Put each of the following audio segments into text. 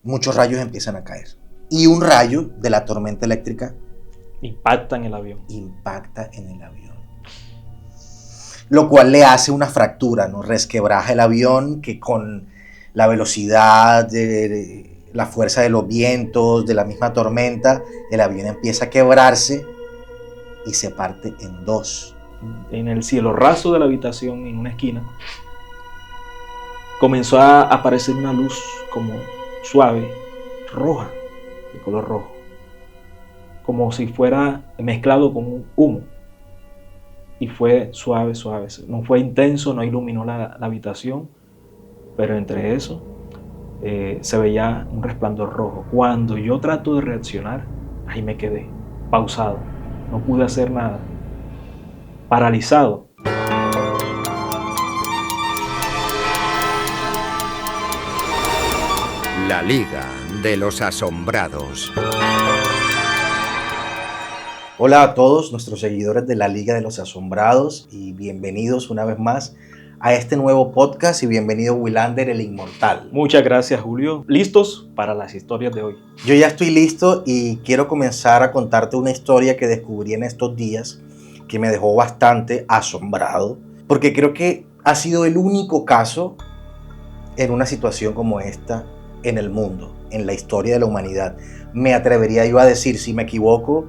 muchos rayos empiezan a caer. Y un rayo de la tormenta eléctrica impacta en el avión. Lo cual le hace una fractura, ¿no? Resquebraja el avión, que con la velocidad, de la fuerza de los vientos, de la misma tormenta, el avión empieza a quebrarse y se parte en dos. En el cielo raso de la habitación, en una esquina, comenzó a aparecer una luz como suave, roja, de color rojo, como si fuera mezclado con un humo. Y fue suave, suave. No fue intenso, no iluminó la habitación, pero entre eso se veía un resplandor rojo. Cuando yo trato de reaccionar, ahí me quedé, pausado. No pude hacer nada, paralizado. La Liga de los Asombrados. Hola a todos nuestros seguidores de la Liga de los Asombrados y bienvenidos una vez más a este nuevo podcast y bienvenido Willander el Inmortal. Muchas gracias, Julio. ¿Listos para las historias de hoy? Yo ya estoy listo y quiero comenzar a contarte una historia que descubrí en estos días que me dejó bastante asombrado, porque creo que ha sido el único caso en una situación como esta en el mundo, en la historia de la humanidad. Me atrevería yo a decir, si me equivoco,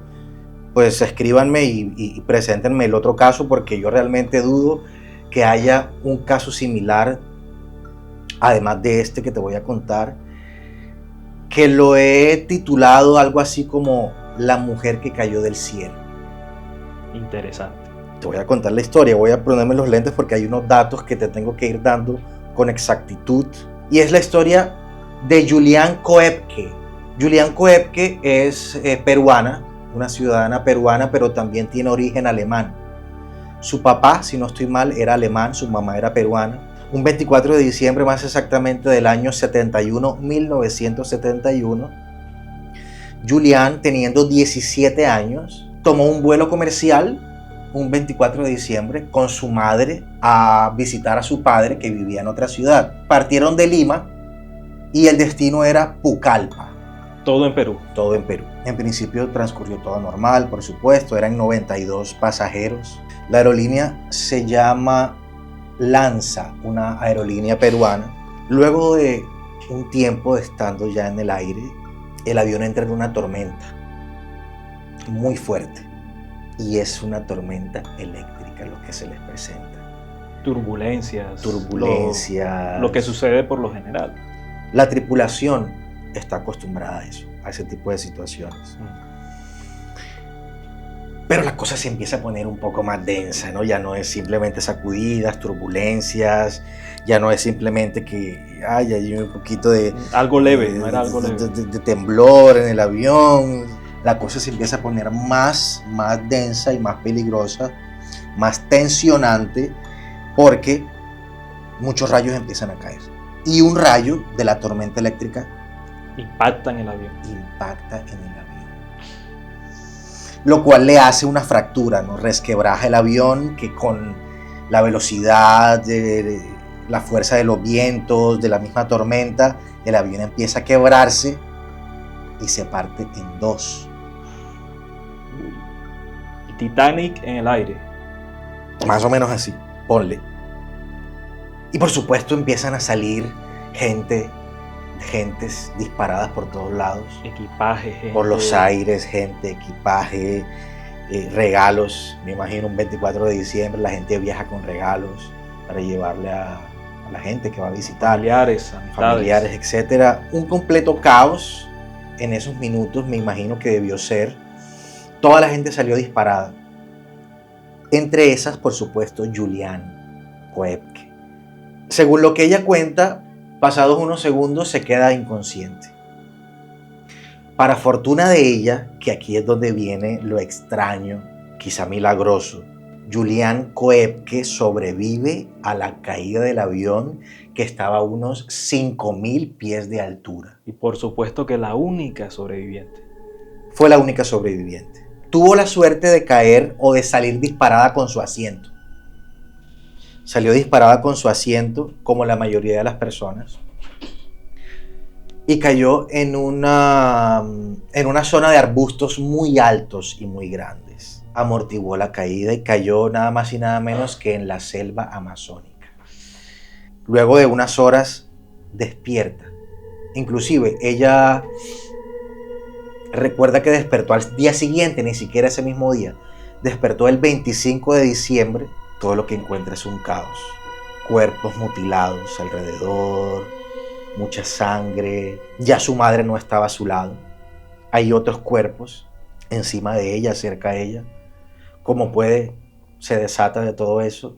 pues escríbanme y preséntenme el otro caso, porque yo realmente dudo que haya un caso similar, además de este que te voy a contar, que lo he titulado algo así como La mujer que cayó del cielo. Interesante. Te voy a contar la historia, voy a ponerme los lentes porque hay unos datos que te tengo que ir dando con exactitud. Y es la historia de Juliane Koepke. Juliane Koepke es peruana, una ciudadana peruana, pero también tiene origen alemán. Su papá, si no estoy mal, era alemán, su mamá era peruana. Un 24 de diciembre, más exactamente del año 1971, Juliane, teniendo 17 años, tomó un vuelo comercial un 24 de diciembre con su madre a visitar a su padre que vivía en otra ciudad. Partieron de Lima y el destino era Pucallpa. Todo en Perú. Todo en Perú. En principio transcurrió todo normal, por supuesto, eran 92 pasajeros. La aerolínea se llama Lanza, una aerolínea peruana. Luego de un tiempo de estando ya en el aire, el avión entra en una tormenta muy fuerte. Y es una tormenta eléctrica lo que se les presenta. Turbulencias. Lo que sucede por lo general. La tripulación está acostumbrada a eso, a ese tipo de situaciones. Pero la cosa se empieza a poner un poco más densa, ¿no? Ya no es simplemente sacudidas, turbulencias, ya no es simplemente que hay un poquito de... Algo leve, no era algo leve. De temblor en el avión. La cosa se empieza a poner más densa y más peligrosa, más tensionante, porque muchos rayos empiezan a caer. Y un rayo de la tormenta eléctrica impacta en el avión. Lo cual le hace una fractura, ¿no? Resquebraja el avión, que con la velocidad, de la fuerza de los vientos, de la misma tormenta, el avión empieza a quebrarse y se parte en dos. Titanic en el aire. Más o menos así, ponle. Y por supuesto empiezan a salir gentes disparadas por todos lados. Equipaje, gente. Por los aires, gente, equipaje, regalos. Me imagino un 24 de diciembre la gente viaja con regalos para llevarle a la gente que va a visitar. Familiares, amistades. Etc. Un completo caos en esos minutos, me imagino que debió ser. Toda la gente salió disparada. Entre esas, por supuesto, Juliane Koepke. Según lo que ella cuenta, pasados unos segundos se queda inconsciente. Para fortuna de ella, que aquí es donde viene lo extraño, quizá milagroso, Juliane Koepke sobrevive a la caída del avión que estaba a unos 5.000 pies de altura. Y por supuesto que la única sobreviviente. Fue la única sobreviviente. Tuvo la suerte de caer o de salir disparada con su asiento. Salió disparada con su asiento, como la mayoría de las personas. y cayó en una zona de arbustos muy altos y muy grandes. Amortiguó la caída y cayó nada más y nada menos que en la selva amazónica. Luego de unas horas despierta. Inclusive ella recuerda que despertó al día siguiente, ni siquiera ese mismo día. Despertó el 25 de diciembre. Todo lo que encuentra es un caos. Cuerpos mutilados alrededor, mucha sangre. Ya su madre no estaba a su lado. Hay otros cuerpos encima de ella, cerca de ella. Como puede, se desata de todo eso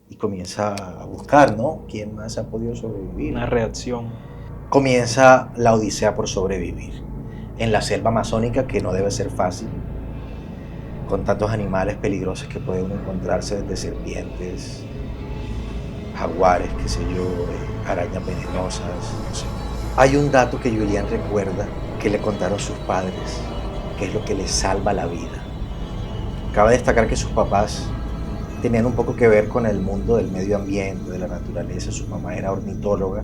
y comienza a buscar, ¿no? ¿Quién más ha podido sobrevivir? Una reacción. Comienza la odisea por sobrevivir en la selva amazónica, que no debe ser fácil, con tantos animales peligrosos que puede uno encontrarse, desde serpientes, jaguares, qué sé yo, arañas venenosas, no sé. Hay un dato que Julián recuerda que le contaron sus padres, que es lo que le salva la vida. Cabe destacar que sus papás tenían un poco que ver con el mundo del medio ambiente, de la naturaleza. Su mamá era ornitóloga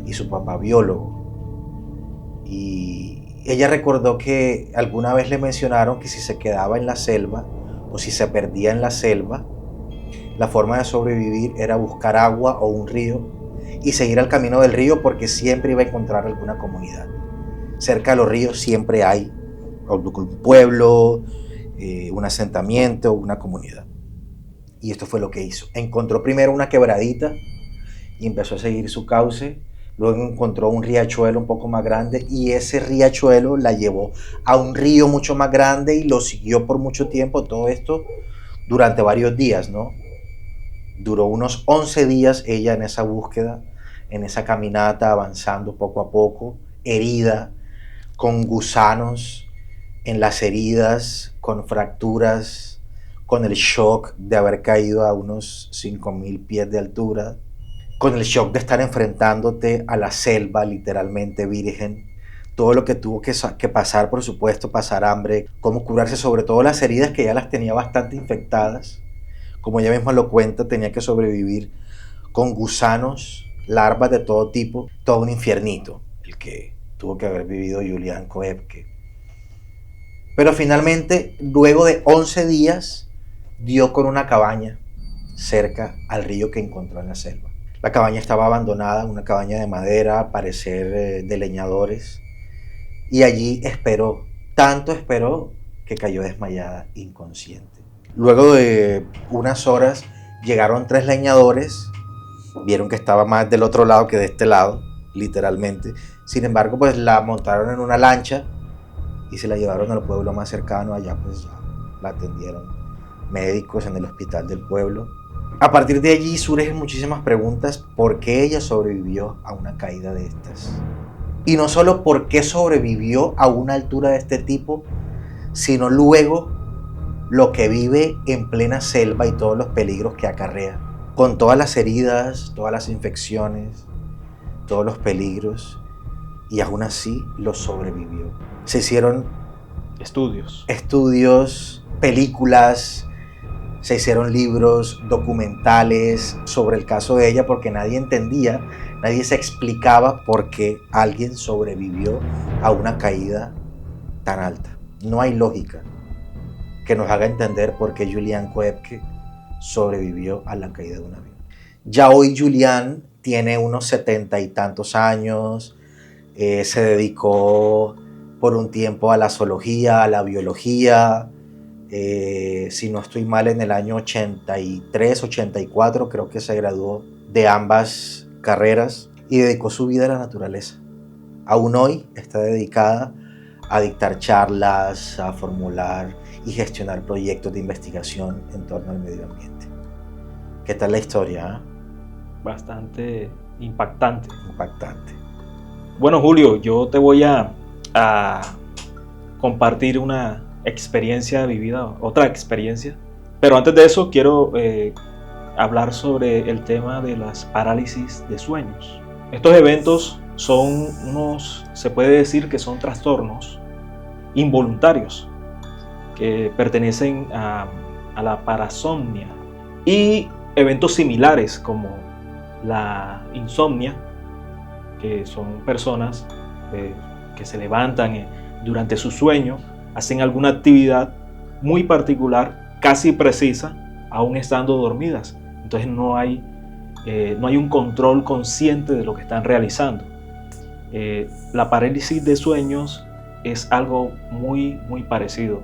y su papá biólogo. Y ella recordó que alguna vez le mencionaron que si se quedaba en la selva o si se perdía en la selva, la forma de sobrevivir era buscar agua o un río y seguir el camino del río, porque siempre iba a encontrar alguna comunidad. Cerca de los ríos siempre hay un pueblo, un asentamiento, una comunidad. Y esto fue lo que hizo. Encontró primero una quebradita y empezó a seguir su cauce. Luego encontró un riachuelo un poco más grande y ese riachuelo la llevó a un río mucho más grande y lo siguió por mucho tiempo. Todo esto durante varios días, ¿no? Duró unos 11 días ella en esa búsqueda, en esa caminata, avanzando poco a poco, herida, con gusanos en las heridas, con fracturas, con el shock de haber caído a unos 5.000 pies de altura, con el shock de estar enfrentándote a la selva literalmente virgen, todo lo que tuvo que pasar, por supuesto, pasar hambre, cómo curarse, sobre todo las heridas que ya las tenía bastante infectadas. Como ella misma lo cuenta, tenía que sobrevivir con gusanos, larvas de todo tipo, todo un infiernito, el que tuvo que haber vivido Julián Koepke. Pero finalmente, luego de 11 días, dio con una cabaña cerca al río que encontró en la selva. La cabaña estaba abandonada, una cabaña de madera, al parecer de leñadores, y allí esperó, tanto esperó que cayó desmayada, inconsciente. Luego de unas horas llegaron 3 leñadores, vieron que estaba más del otro lado que de este lado, literalmente. Sin embargo, pues la montaron en una lancha y se la llevaron al pueblo más cercano. Allá pues ya la atendieron médicos en el hospital del pueblo. A partir de allí surgen muchísimas preguntas: ¿por qué ella sobrevivió a una caída de estas? Y no solo por qué sobrevivió a una altura de este tipo, sino luego lo que vive en plena selva y todos los peligros que acarrea, con todas las heridas, todas las infecciones, todos los peligros, y aún así lo sobrevivió. Se hicieron Estudios, películas, se hicieron libros, documentales sobre el caso de ella, porque nadie entendía, nadie se explicaba por qué alguien sobrevivió a una caída tan alta. No hay lógica que nos haga entender por qué Julián Koepke sobrevivió a la caída de un avión. Ya hoy Julián tiene unos 70 y tantos años, se dedicó por un tiempo a la zoología, a la biología. Si no estoy mal, en el año 83, 84 creo que se graduó de ambas carreras y dedicó su vida a la naturaleza. Aún hoy está dedicada a dictar charlas, a formular y gestionar proyectos de investigación en torno al medio ambiente. ¿Qué tal la historia? Bastante impactante. Impactante. Bueno, Julio, yo te voy a compartir una experiencia vivida, otra experiencia. Pero antes de eso quiero hablar sobre el tema de las parálisis de sueños. Estos eventos son se puede decir que son trastornos involuntarios que pertenecen a la parasomnia, y eventos similares como la insomnia, que son personas que se levantan durante su sueño, hacen alguna actividad muy particular, casi precisa, aún estando dormidas. Entonces no hay un control consciente de lo que están realizando. La parálisis de sueños es algo muy, muy parecido.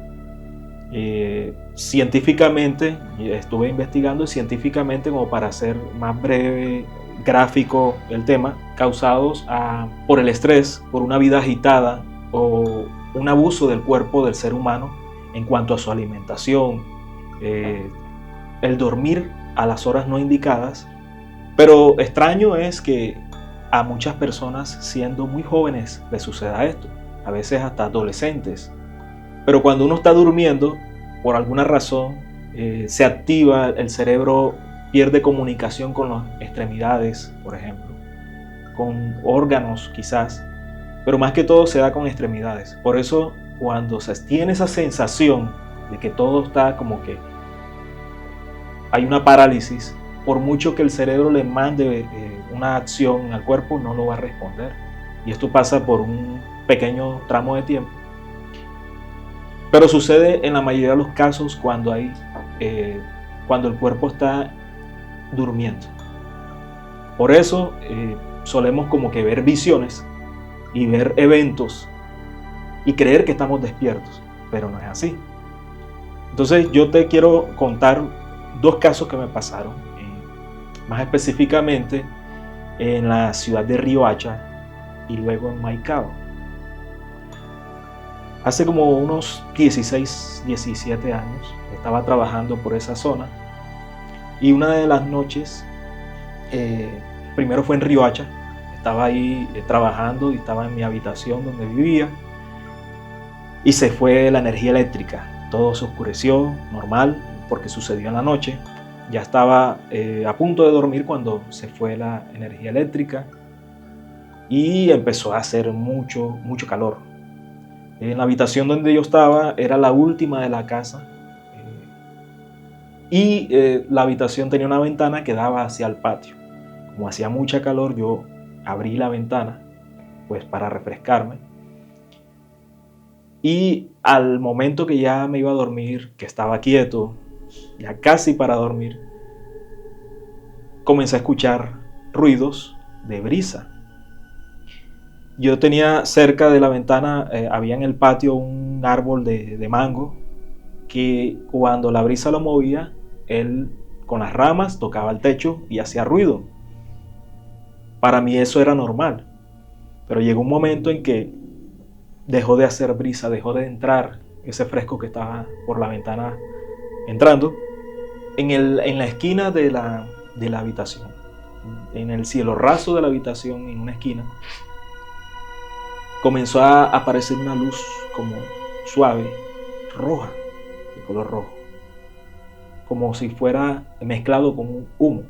Científicamente, estuve investigando científicamente, como para hacer más breve, gráfico el tema, causados por el estrés, por una vida agitada o un abuso del cuerpo del ser humano en cuanto a su alimentación, el dormir a las horas no indicadas. Pero extraño es que a muchas personas, siendo muy jóvenes, les suceda esto, a veces hasta adolescentes. Pero cuando uno está durmiendo, por alguna razón, se activa, el cerebro pierde comunicación con las extremidades, por ejemplo, con órganos quizás, pero más que todo se da con extremidades. Por eso, cuando se tiene esa sensación de que todo está como que hay una parálisis, por mucho que el cerebro le mande una acción al cuerpo, no lo va a responder. Y esto pasa por un pequeño tramo de tiempo. Pero sucede en la mayoría de los casos cuando el cuerpo está durmiendo. Por eso solemos como que ver visiones y ver eventos y creer que estamos despiertos, pero no es así. Entonces yo te quiero contar 2 casos que me pasaron, más específicamente en la ciudad de Riohacha y luego en Maicao. Hace como unos 16, 17 años estaba trabajando por esa zona y una de las noches, primero fue en Riohacha, estaba ahí trabajando y estaba en mi habitación donde vivía y se fue la energía eléctrica. Todo se oscureció, normal, porque sucedió en la noche. Ya estaba a punto de dormir cuando se fue la energía eléctrica y empezó a hacer mucho calor. En la habitación donde yo estaba era la última de la casa y la habitación tenía una ventana que daba hacia el patio. Como hacía mucha calor, yo abrí la ventana pues para refrescarme y al momento que ya me iba a dormir, que estaba quieto, ya casi para dormir, comencé a escuchar ruidos de brisa. Yo tenía cerca de la ventana, había en el patio un árbol de mango que cuando la brisa lo movía, él con las ramas tocaba el techo y hacía ruido. Para mí eso era normal, pero llegó un momento en que dejó de hacer brisa, dejó de entrar ese fresco que estaba por la ventana entrando. En la esquina de la habitación, en el cielo raso de la habitación, en una esquina, comenzó a aparecer una luz como suave, roja, de color rojo, como si fuera mezclado con un humo.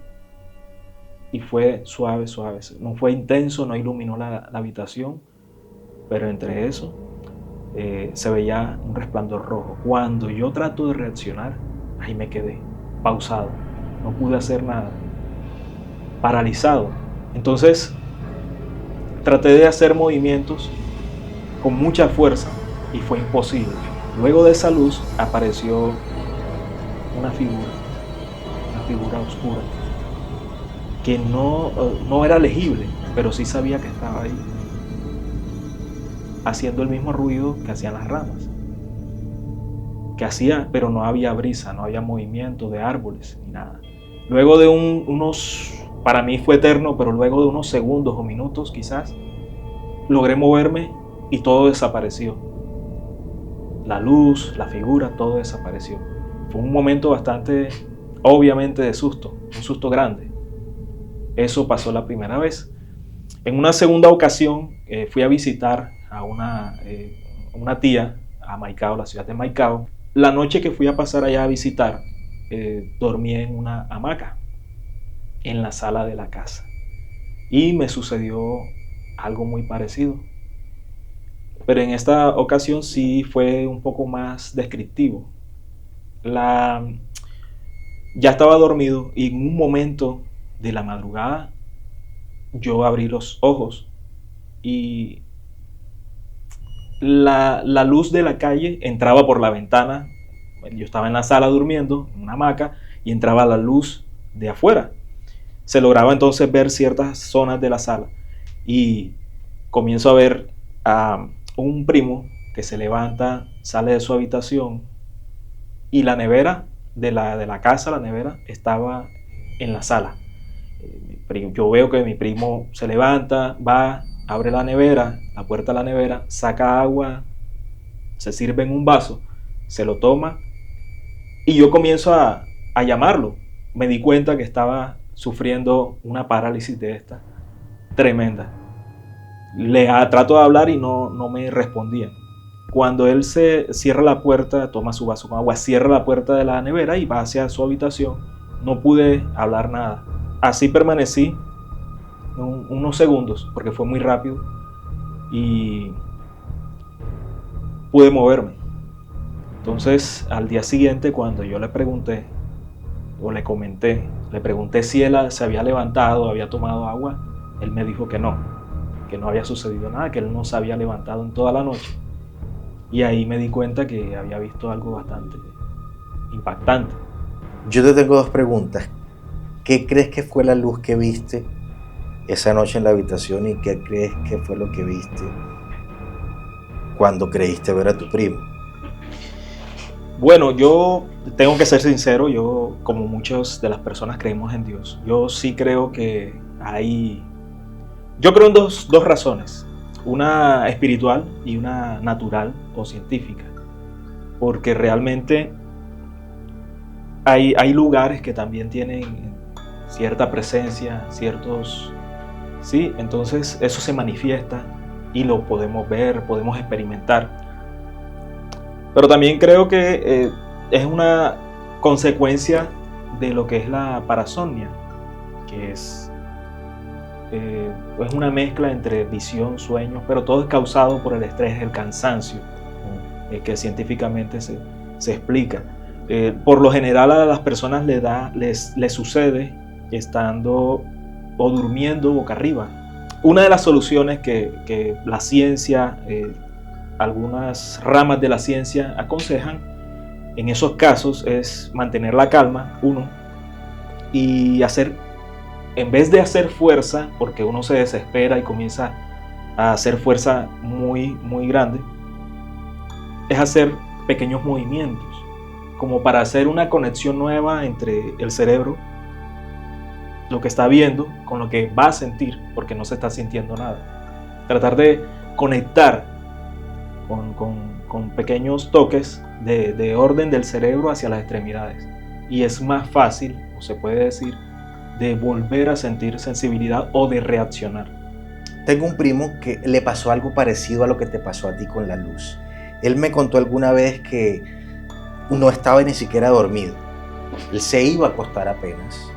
Y fue suave, suave. No fue intenso, no iluminó la habitación, pero entre eso se veía un resplandor rojo. Cuando yo trato de reaccionar, ahí me quedé, pausado. No pude hacer nada, paralizado. Entonces traté de hacer movimientos con mucha fuerza y fue imposible. Luego de esa luz apareció una figura oscura que no era legible, pero sí sabía que estaba ahí, haciendo el mismo ruido que hacían las ramas, pero no había brisa, no había movimiento de árboles ni nada. Luego de para mí fue eterno, pero luego de unos segundos o minutos quizás, logré moverme y todo desapareció. La luz, la figura, todo desapareció. Fue un momento bastante, obviamente, de susto, un susto grande. Eso pasó la primera vez. En una segunda ocasión fui a visitar a una tía a Maicao, la ciudad de Maicao. La noche que fui a pasar allá a visitar, dormí en una hamaca en la sala de la casa y me sucedió algo muy parecido. Pero en esta ocasión sí fue un poco más descriptivo. Ya estaba dormido y en un momento de la madrugada yo abrí los ojos y la luz de la calle entraba por la ventana. Yo estaba en la sala durmiendo, en una hamaca, y entraba la luz de afuera. Se lograba entonces ver ciertas zonas de la sala. Y comienzo a ver a un primo que se levanta, sale de su habitación, y la nevera de la casa, la nevera, estaba en la sala. Yo veo que mi primo se levanta, va, abre la nevera, la puerta de la nevera, saca agua, se sirve en un vaso, se lo toma, y yo comienzo a llamarlo. Me di cuenta que estaba sufriendo una parálisis de esta tremenda. Trato de hablar y no me respondía. Cuando él se cierra la puerta, toma su vaso con agua, cierra la puerta de la nevera y va hacia su habitación, no pude hablar nada. Así permanecí unos segundos, porque fue muy rápido, y pude moverme. Entonces, al día siguiente, cuando yo le pregunté, o le pregunté si él se había levantado, había tomado agua, él me dijo que no había sucedido nada, que él no se había levantado en toda la noche. Y ahí me di cuenta que había visto algo bastante impactante. Yo te tengo dos preguntas. ¿Qué crees que fue la luz que viste esa noche en la habitación y qué crees que fue lo que viste cuando creíste ver a tu primo? Bueno, yo tengo que ser sincero, yo, como muchas de las personas, creemos en Dios. Yo sí creo que yo creo en dos razones, una espiritual y una natural o científica, porque realmente hay lugares que también tienen cierta presencia, sí, entonces eso se manifiesta y lo podemos ver, podemos experimentar. Pero también creo que es una consecuencia de lo que es la parasomnia, que es una mezcla entre visión, sueños, pero todo es causado por el estrés, el cansancio, que científicamente se explica. Por lo general a las personas les sucede estando o durmiendo boca arriba. Una de las soluciones que la ciencia, algunas ramas de la ciencia aconsejan en esos casos es mantener la calma, y en vez de hacer fuerza, porque uno se desespera y comienza a hacer fuerza muy, muy grande, es hacer pequeños movimientos, como para hacer una conexión nueva entre el cerebro, lo que está viendo, con lo que va a sentir, porque no se está sintiendo nada. Tratar de conectar con pequeños toques de orden del cerebro hacia las extremidades. Y es más fácil, o se puede decir, de volver a sentir sensibilidad o de reaccionar. Tengo un primo que le pasó algo parecido a lo que te pasó a ti con la luz. Él me contó alguna vez que no estaba ni siquiera dormido. Él se iba a acostar apenas.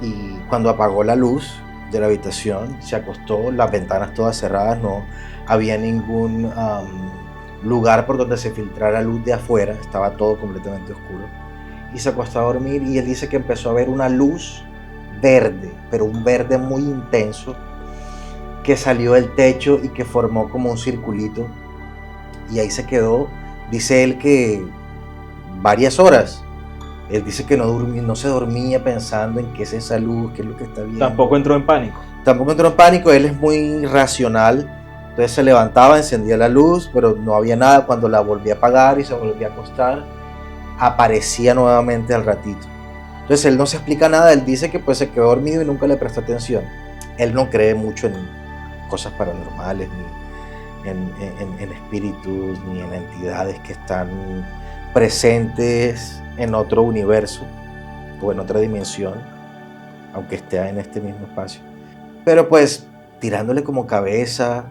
Y cuando apagó la luz de la habitación, se acostó, las ventanas todas cerradas, no había ningún lugar por donde se filtrara luz de afuera, estaba todo completamente oscuro. Y se acostó a dormir y él dice que empezó a ver una luz verde, pero un verde muy intenso, que salió del techo y que formó como un circulito. Y ahí se quedó, dice él, que varias horas. Él dice que no se dormía pensando en qué es esa luz, qué es lo que está viendo. Tampoco entró en pánico. Tampoco entró en pánico, él es muy racional. Entonces se levantaba, encendía la luz, pero no había nada. Cuando la volvía a apagar y se volvía a acostar, aparecía nuevamente al ratito. Entonces él no se explica nada, él dice que pues se quedó dormido y nunca le prestó atención. Él no cree mucho en cosas paranormales, ni en espíritus, ni en entidades que están presentes en otro universo o en otra dimensión, aunque esté en este mismo espacio. Pero pues tirándole como cabeza,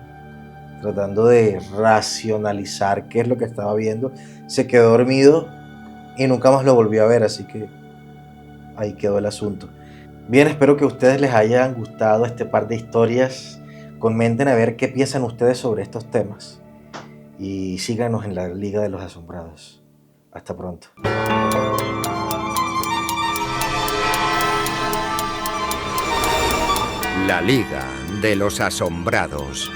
tratando de racionalizar qué es lo que estaba viendo, se quedó dormido y nunca más lo volvió a ver, así que ahí quedó el asunto. Bien, espero que a ustedes les hayan gustado este par de historias. Comenten a ver qué piensan ustedes sobre estos temas y síganos en la Liga de los Asombrados. Hasta pronto. La Liga de los Asombrados.